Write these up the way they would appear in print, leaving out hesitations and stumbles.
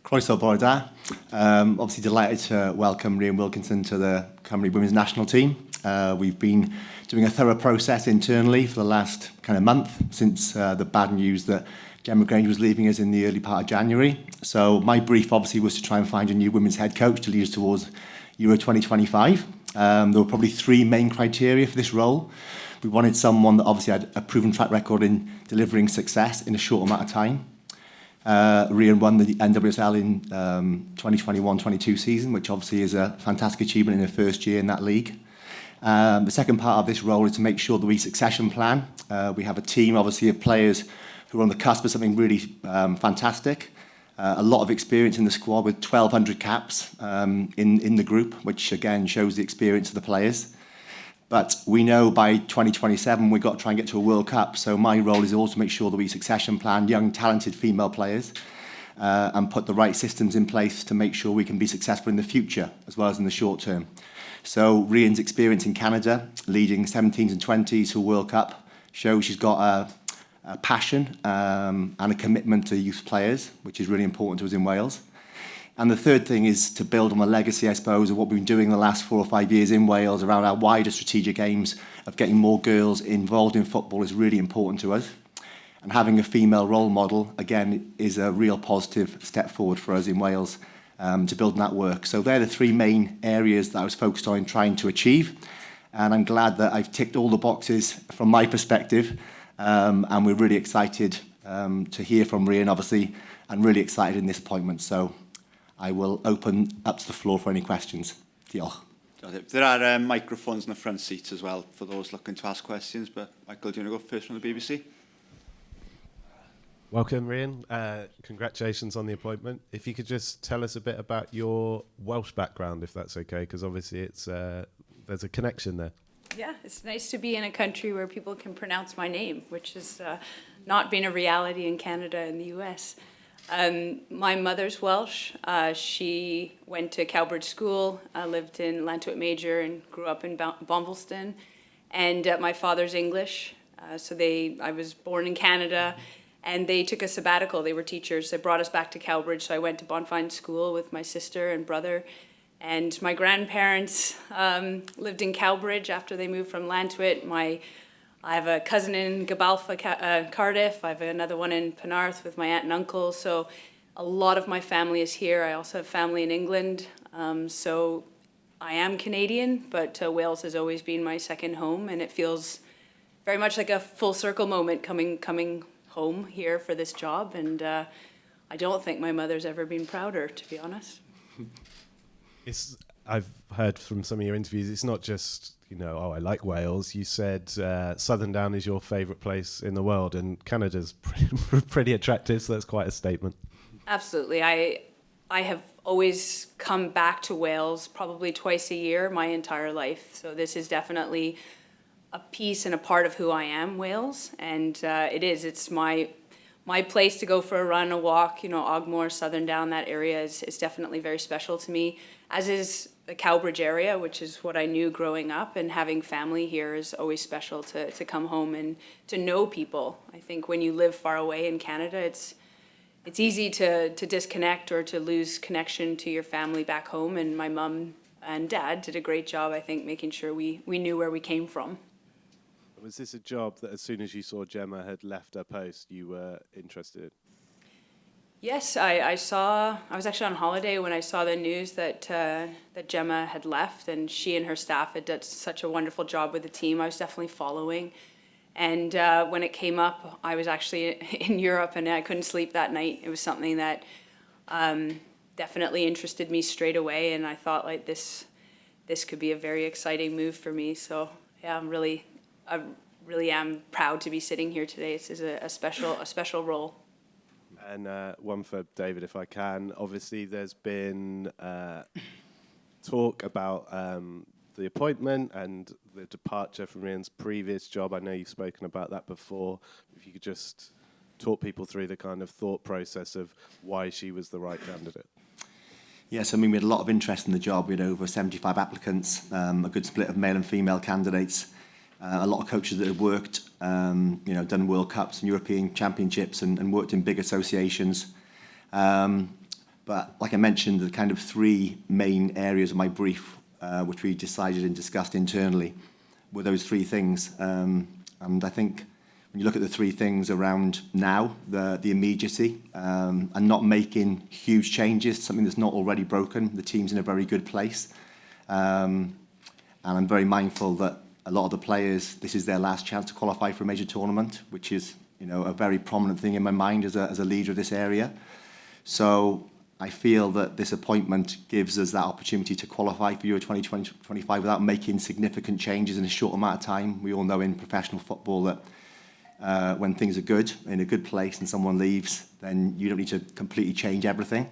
Croeso bore da. Obviously delighted to welcome Rhian Wilkinson to the Cymru Women's National Team. We've been doing a thorough process internally for the last kind of month since the bad news that Gemma Grange was leaving us in the early part of January. So my brief obviously was to try and find a new women's head coach to lead us towards Euro 2025. There were probably three main criteria for this role. We wanted someone that obviously had a proven track record in delivering success in a short amount of time. Rhian won the NWSL in 2021-22 season, which obviously is a fantastic achievement in her first year in that league. The second part of this role is to make sure that we succession plan. We have a team, obviously, of players who are on the cusp of something really fantastic. A lot of experience in the squad with 1,200 caps in the group, which again shows the experience of the players. But we know by 2027 we've got to try and get to a World Cup. So my role is also to make sure that we succession plan young, talented female players and put the right systems in place to make sure we can be successful in the future as well as in the short term. So Rhian's experience in Canada, leading 17s and 20s to a World Cup, shows she's got a passion and a commitment to youth players, which is really important to us in Wales. And the third thing is to build on the legacy, I suppose, of what we've been doing the last 4 or 5 years in Wales around our wider strategic aims of getting more girls involved in football is really important to us. And having a female role model, again, is a real positive step forward for us in Wales to build that work. So they're the three main areas that I was focused on trying to achieve. And I'm glad that I've ticked all the boxes from my perspective. And we're really excited to hear from Rhian, obviously, and really excited in this appointment. So I will open up to the floor for any questions. Diolch. There are microphones in the front seats as well for those looking to ask questions. But Michael, do you want to go first from the BBC? Welcome, Rhian. Congratulations on the appointment. If you could just tell us a bit about your Welsh background, if that's okay, because obviously it's there's a connection there. Yeah, it's nice to be in a country where people can pronounce my name, which has not been a reality in Canada and the US. My mother's Welsh. She went to Cowbridge School, lived in Llantwit Major and grew up in Bombleston. And my father's English. I was born in Canada and they took a sabbatical. They were teachers. They brought us back to Cowbridge. So I went to Bonfine School with my sister and brother. And my grandparents lived in Cowbridge after they moved from Llantwit. I have a cousin in Gabalfa, Cardiff. I have another one in Penarth with my aunt and uncle. So a lot of my family is here. I also have family in England. So I am Canadian, but Wales has always been my second home. And it feels very much like a full circle moment coming home here for this job. And I don't think my mother's ever been prouder, to be honest. I've heard from some of your interviews, it's not just, I like Wales. You said Southern Down is your favourite place in the world, and Canada's pretty attractive, so that's quite a statement. Absolutely. I have always come back to Wales probably twice a year my entire life, so this is definitely a piece and a part of who I am, Wales, and it's my place to go for a run, a walk. Ogmore, Southern Down, that area is definitely very special to me, as is the Cowbridge area, which is what I knew growing up, and having family here is always special to come home and to know people. I think when you live far away in Canada, it's easy to disconnect or to lose connection to your family back home, and my mum and dad did a great job, I think, making sure we knew where we came from. Was this a job that as soon as you saw Gemma had left her post, you were interested in? Yes, I was actually on holiday when I saw the news that Gemma had left, and she and her staff had done such a wonderful job with the team. I was definitely following. And when it came up, I was actually in Europe and I couldn't sleep that night. It was something that definitely interested me straight away, and I thought this could be a very exciting move for me. So yeah, I really am proud to be sitting here today. This is a special role. And one for David, if I can. Obviously, there's been talk about the appointment and the departure from Rhian's previous job. I know you've spoken about that before. If you could just talk people through the kind of thought process of why she was the right candidate. Yes, we had a lot of interest in the job. We had over 75 applicants, a good split of male and female candidates. A lot of coaches that have worked, done World Cups and European Championships and worked in big associations. But like I mentioned, the kind of three main areas of my brief, which we decided and discussed internally, were those three things. And I think when you look at the three things around now, the immediacy, and not making huge changes, something that's not already broken. The team's in a very good place. And I'm very mindful that a lot of the players, this is their last chance to qualify for a major tournament, which is, you know, a very prominent thing in my mind as a leader of this area. So I feel that this appointment gives us that opportunity to qualify for Euro 2025 without making significant changes in a short amount of time. We all know in professional football that when things are good, in a good place, and someone leaves, then you don't need to completely change everything.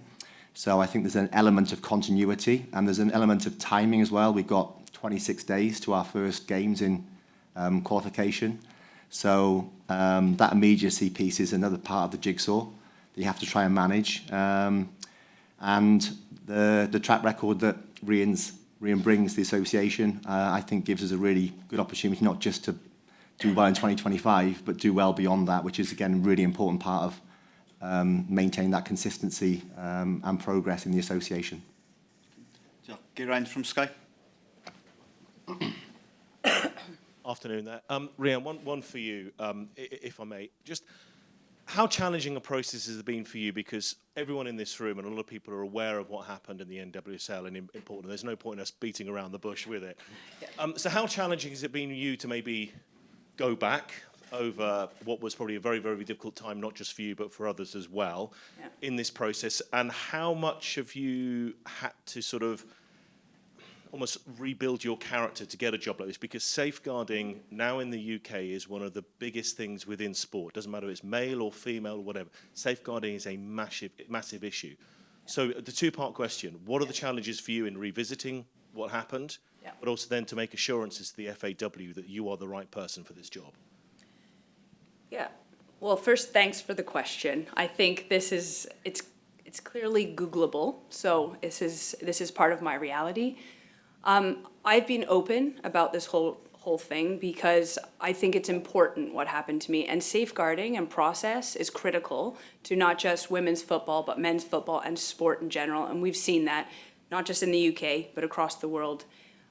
So I think there's an element of continuity, and there's an element of timing as well. We've got 26 days to our first games in qualification. So that immediacy piece is another part of the jigsaw that you have to try and manage. And the track record that Rhian brings to the association, I think gives us a really good opportunity not just to do well in 2025, but do well beyond that, which is, again, a really important part of maintaining that consistency and progress in the association. Rhian from Sky. Afternoon there. Rhian, one for you, if I may. Just how challenging a process has it been for you? Because everyone in this room and a lot of people are aware of what happened in the NWSL and important. There's no point in us beating around the bush with it. Yeah. So how challenging has it been for you to maybe go back over what was probably a very, very difficult time, not just for you, but for others as well, in this process? And how much have you had to sort of almost rebuild your character to get a job like this? Because safeguarding now in the UK is one of the biggest things within sport. Doesn't matter if it's male or female or whatever. Safeguarding is a massive issue. So the two-part question, what are the challenges for you in revisiting what happened, but also then to make assurances to the FAW that you are the right person for this job? Yeah. Well, first, thanks for the question. I think it's clearly Googleable. So this is part of my reality. I've been open about this whole thing because I think it's important what happened to me, and safeguarding and process is critical to not just women's football, but men's football and sport in general. And we've seen that not just in the UK, but across the world.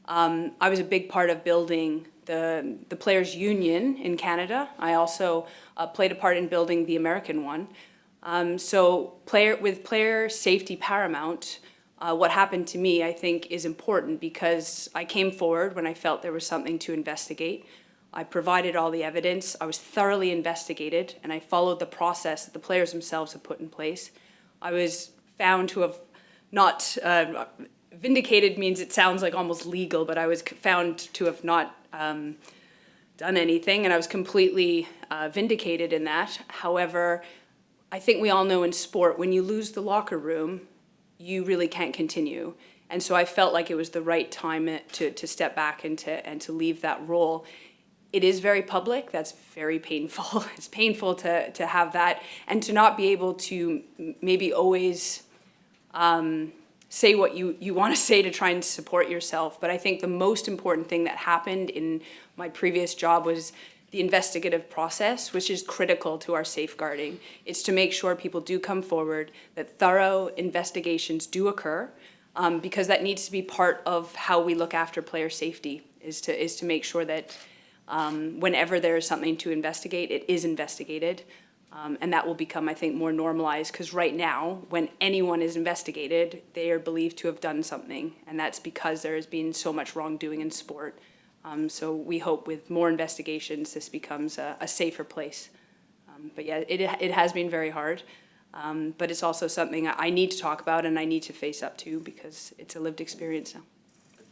I was a big part of building the Players' Union in Canada. I also played a part in building the American one. So with player safety paramount, what happened to me, I think, is important because I came forward when I felt there was something to investigate. I provided all the evidence. I was thoroughly investigated, and I followed the process that the players themselves have put in place. I was found to have not... vindicated means it sounds like almost legal, but I was found to have not done anything, and I was completely vindicated in that. However, I think we all know in sport, when you lose the locker room, you really can't continue. And so I felt like it was the right time to step back and to leave that role. It is very public. That's very painful. It's painful to have that and to not be able to maybe always say what you want to say to try and support yourself. But I think the most important thing that happened in my previous job was the investigative process, which is critical to our safeguarding. It's to make sure people do come forward, that thorough investigations do occur, because that needs to be part of how we look after player safety, is to make sure that whenever there is something to investigate, it is investigated. And that will become, I think, more normalized, because right now, when anyone is investigated, they are believed to have done something, and that's because there has been so much wrongdoing in sport. So we hope with more investigations, this becomes a safer place. But yeah, it has been very hard, but it's also something I need to talk about and I need to face up to because it's a lived experience now.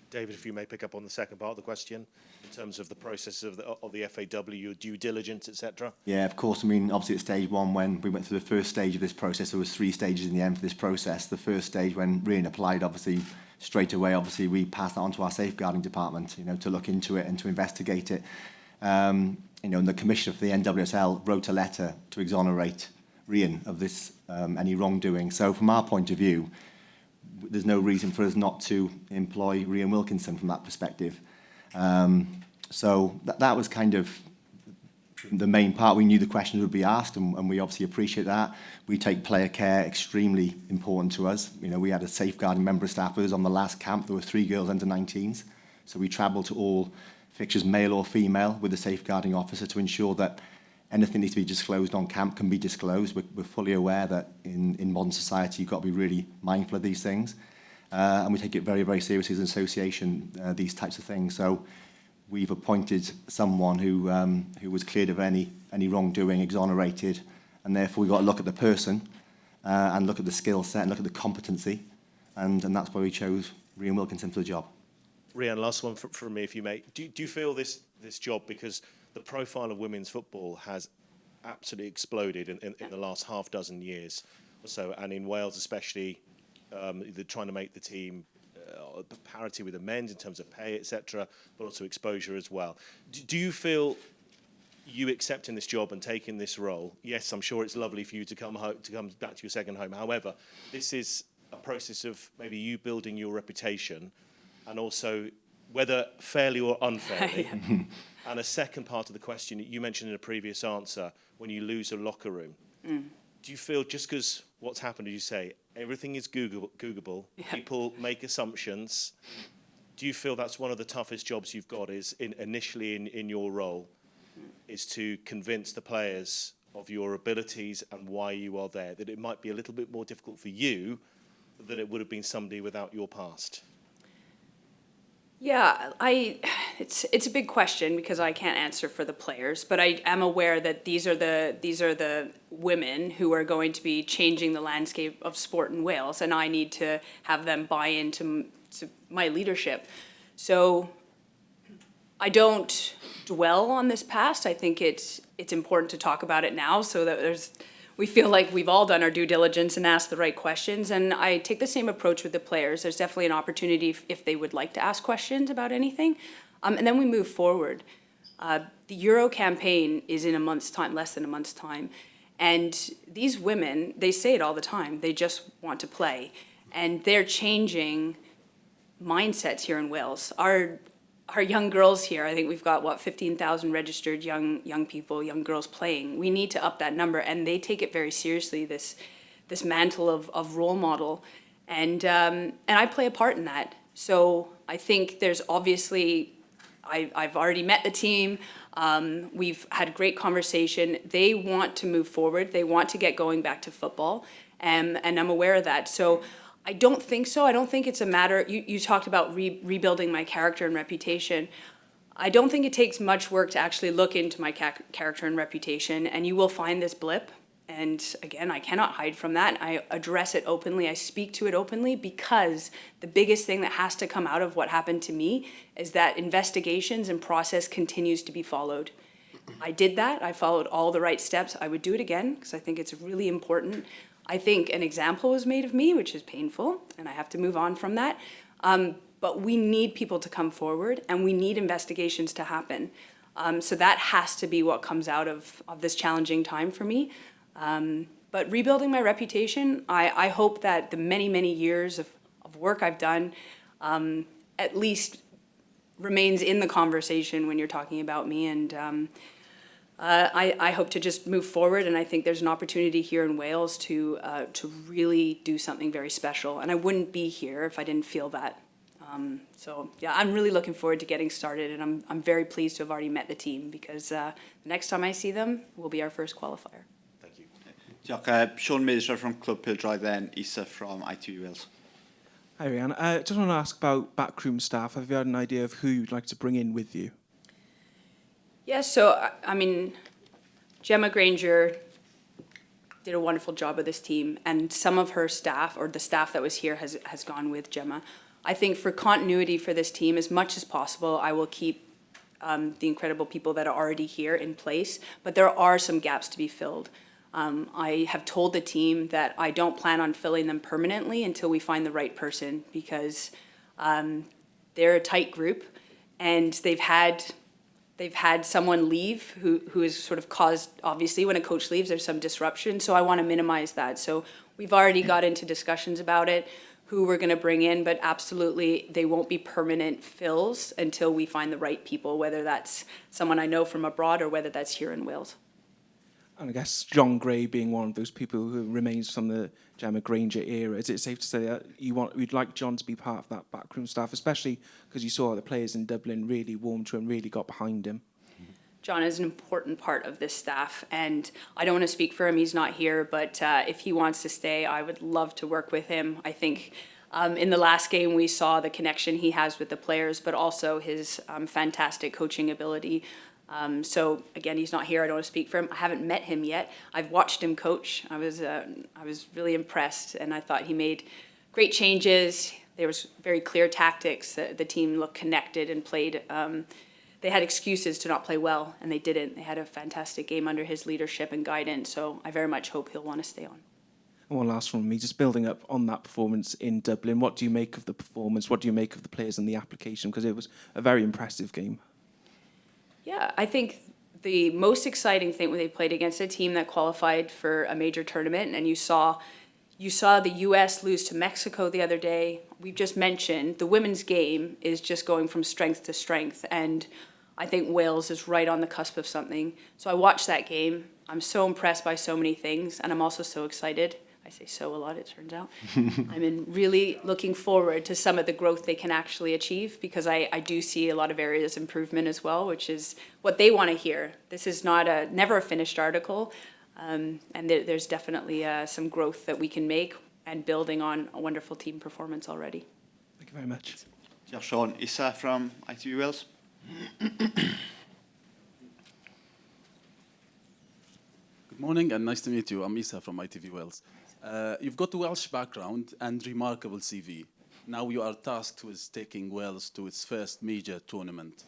David, if you may pick up on the second part of the question, in terms of the process of the FAW, due diligence, etc. Yeah, of course. I mean, obviously at stage one, when we went through the first stage of this process, there was 3 stages in the end for this process. The first stage, when Rhian applied, obviously, straight away, obviously, we passed that on to our safeguarding department, to look into it and to investigate it. And the commissioner for the NWSL wrote a letter to exonerate Rhian of this, any wrongdoing. So from our point of view, there's no reason for us not to employ Rhian Wilkinson from that perspective. So that was kind of the main part, we knew the questions would be asked, and we obviously appreciate that. We take player care extremely important to us. You know, we had a safeguarding member of staff with us on the last camp. There were 3 girls under 19s. So we travelled to all fixtures, male or female, with a safeguarding officer to ensure that anything needs to be disclosed on camp can be disclosed. We're fully aware that in modern society, you've got to be really mindful of these things. And we take it very, very seriously as an association, these types of things. So we've appointed someone who was cleared of any wrongdoing, exonerated, and therefore we've got to look at the person and look at the skill set and look at the competency, and that's why we chose Rhian Wilkinson for the job. Rhian, last one from me, if you may. Do you feel this job, because the profile of women's football has absolutely exploded in the last half dozen years or so, and in Wales especially, they're trying to make the team parity with the men's in terms of pay, etc., but also exposure as well. Do you feel you accepting this job and taking this role? Yes, I'm sure it's lovely for you to come back to your second home. However, this is a process of maybe you building your reputation, and also whether fairly or unfairly. And a second part of the question you mentioned in a previous answer, when you lose a locker room, do you feel just because what's happened, as you say, everything is Googleable, people make assumptions, do you feel that's one of the toughest jobs you've got, is initially in your role, is to convince the players of your abilities and why you are there, that it might be a little bit more difficult for you than it would have been somebody without your past? Yeah, it's a big question because I can't answer for the players, but I am aware that these are the women who are going to be changing the landscape of sport in Wales, and I need to have them buy into my leadership. So I don't dwell on this past. I think it's important to talk about it now so that we feel like we've all done our due diligence and asked the right questions. And I take the same approach with the players. There's definitely an opportunity if they would like to ask questions about anything. And then we move forward. The Euro campaign is in a month's time, less than a month's time. And these women, they say it all the time, they just want to play. And they're changing mindsets here in Wales. Our young girls here, I think we've got, 15,000 registered young people, young girls playing. We need to up that number, and they take it very seriously, this mantle of role model. And I play a part in that. So I think there's obviously, I've already met the team. We've had a great conversation. They want to move forward. They want to get going back to football, and I'm aware of that. So I don't think so. I don't think it's a matter, you talked about rebuilding my character and reputation. I don't think it takes much work to actually look into my character and reputation, and you will find this blip. And again, I cannot hide from that. I address it openly. I speak to it openly, because the biggest thing that has to come out of what happened to me is that investigations and process continues to be followed. I did that. I followed all the right steps. I would do it again because I think it's really important. I think an example was made of me, which is painful, and I have to move on from that. But we need people to come forward, and we need investigations to happen. So that has to be what comes out of this challenging time for me. But rebuilding my reputation, I hope that the many, many years of work I've done at least remains in the conversation when you're talking about me. And I hope to just move forward, and I think there's an opportunity here in Wales to really do something very special. And I wouldn't be here if I didn't feel that. So yeah, I'm really looking forward to getting started, and I'm very pleased to have already met the team, because the next time I see them will be our first qualifier. Thank you. Diolch. Sean Mazer from Club Pildroedd, then Isa from ITV Wales. Hi Rhian, I just want to ask about backroom staff. Have you had an idea of who you'd like to bring in with you? Yeah, so, I mean, Gemma Granger did a wonderful job with this team, and some of her staff, or the staff that was here, has gone with Gemma. I think for continuity for this team, as much as possible, I will keep the incredible people that are already here in place, but there are some gaps to be filled. I have told the team that I don't plan on filling them permanently until we find the right person, because they're a tight group, and they've had they've had someone leave who has sort of caused, obviously, when a coach leaves, there's some disruption. So I want to minimize that. So we've already got into discussions about it, who we're going to bring in, but absolutely they won't be permanent fills until we find the right people, whether that's someone I know from abroad or whether that's here in Wales. And I guess John Gray being one of those people who remains from the Gemma Granger era, is it safe to say that you'd like John to be part of that backroom staff, especially because you saw the players in Dublin really warmed to him, really got behind him? John is an important part of this staff, and I don't want to speak for him, he's not here, but if he wants to stay, I would love to work with him. I think in the last game we saw the connection he has with the players, but also his fantastic coaching ability. So again, he's not here, I don't want to speak for him. I haven't met him yet. I've watched him coach. I was really impressed, and I thought he made great changes. There was very clear tactics. The team looked connected and played. They had excuses to not play well, and they didn't. They had a fantastic game under his leadership and guidance, so I very much hope he'll want to stay on. And one last from me, just building up on that performance in Dublin, what do you make of the performance? What do you make of the players and the application? Because it was a very impressive game. Yeah, I think the most exciting thing when they played against a team that qualified for a major tournament, and you saw the U.S. lose to Mexico the other day. We've just mentioned the women's game is just going from strength to strength, and I think Wales is right on the cusp of something. So I watched that game. I'm so impressed by so many things, and I'm also so excited. I say so a lot, it turns out. I'm really looking forward to some of the growth they can actually achieve, because I do see a lot of areas of improvement as well, which is what they want to hear. This is never a finished article, and there's definitely some growth that we can make and building on a wonderful team performance already. Thank you very much. Diolch, Sean. Isa from ITV Wales. Good morning and nice to meet you. I'm Isa from ITV Wales. You've got a Welsh background and remarkable CV. Now you are tasked with taking Wales to its first major tournament.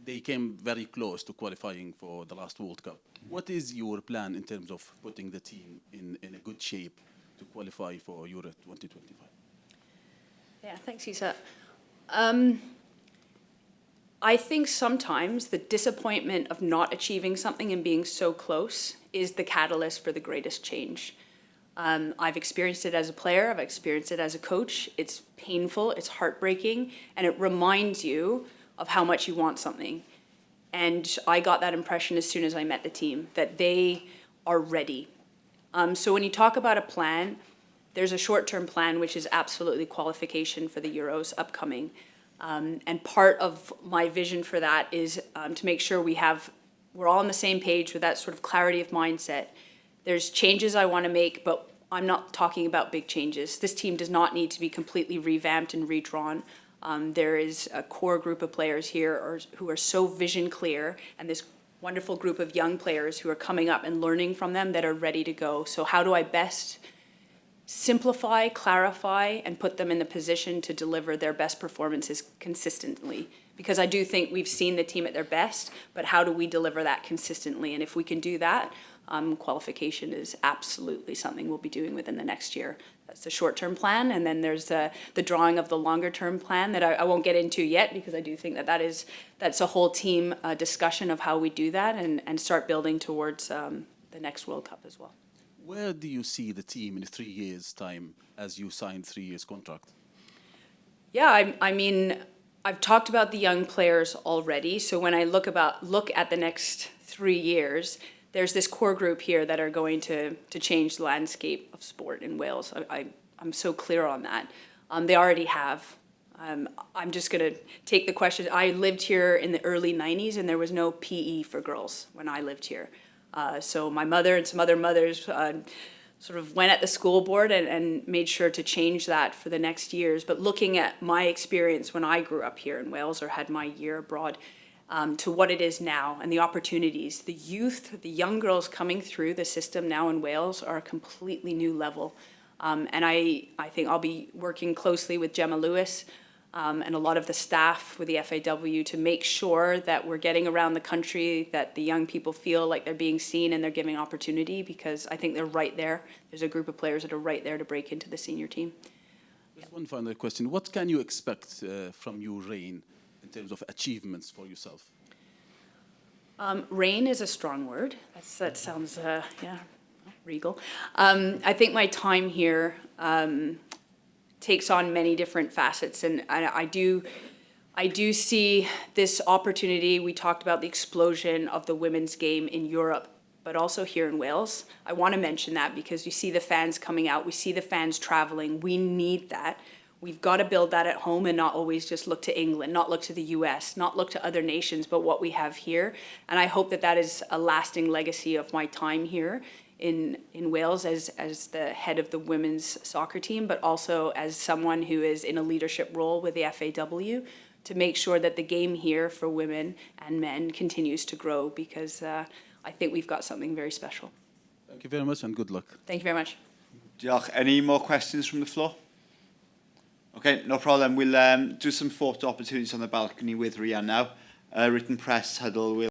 They came very close to qualifying for the last World Cup. What is your plan in terms of putting the team in a good shape to qualify for Euro 2025? Yeah, thanks, Isa. I think sometimes the disappointment of not achieving something and being so close is the catalyst for the greatest change. I've experienced it as a player, I've experienced it as a coach. It's painful, it's heartbreaking, and it reminds you of how much you want something. And I got that impression as soon as I met the team, that they are ready. So when you talk about a plan, there's a short-term plan, which is absolutely qualification for the Euros upcoming. And part of my vision for that is to make sure we're all on the same page with that sort of clarity of mindset. There's changes I want to make, but I'm not talking about big changes. This team does not need to be completely revamped and redrawn. There is a core group of players here who are so vision clear, and this wonderful group of young players who are coming up and learning from them that are ready to go. So how do I best simplify, clarify, and put them in the position to deliver their best performances consistently? Because I do think we've seen the team at their best, but how do we deliver that consistently? And if we can do that, qualification is absolutely something we'll be doing within the next year. That's the short-term plan, and then there's the drawing of the longer-term plan that I won't get into yet, because I do think that's a whole team discussion of how we do that and start building towards the next World Cup as well. Where do you see the team in 3 years' time as you sign 3 years contract? Yeah, I mean, I've talked about the young players already. So when I look at the next 3 years, there's this core group here that are going to change the landscape of sport in Wales. I'm so clear on that. They already have. I'm just going to take the question. I lived here in the early 90s, and there was no PE for girls when I lived here. So my mother and some other mothers sort of went at the school board and made sure to change that for the next years. But looking at my experience when I grew up here in Wales or had my year abroad to what it is now and the opportunities, the youth, the young girls coming through the system now in Wales are a completely new level. And I think I'll be working closely with Gemma Lewis and a lot of the staff with the FAW to make sure that we're getting around the country, that the young people feel like they're being seen and they're giving opportunity, because I think they're right there. There's a group of players that are right there to break into the senior team. Just one final question. What can you expect from you, Rhian, in terms of achievements for yourself? Reign is a strong word. That sounds, yeah, regal. I think my time here takes on many different facets, and I do see this opportunity. We talked about the explosion of the women's game in Europe, but also here in Wales. I want to mention that because you see the fans coming out, we see the fans traveling. We need that. We've got to build that at home and not always just look to England, not look to the US, not look to other nations, but what we have here. And I hope that that is a lasting legacy of my time here in Wales as the head of the women's soccer team, but also as someone who is in a leadership role with the FAW to make sure that the game here for women and men continues to grow, because I think we've got something very special. Thank you very much and good luck. Thank you very much. Diolch. Any more questions from the floor? Okay, no problem. We'll do some photo opportunities on the balcony with Rhian now. Written press huddle will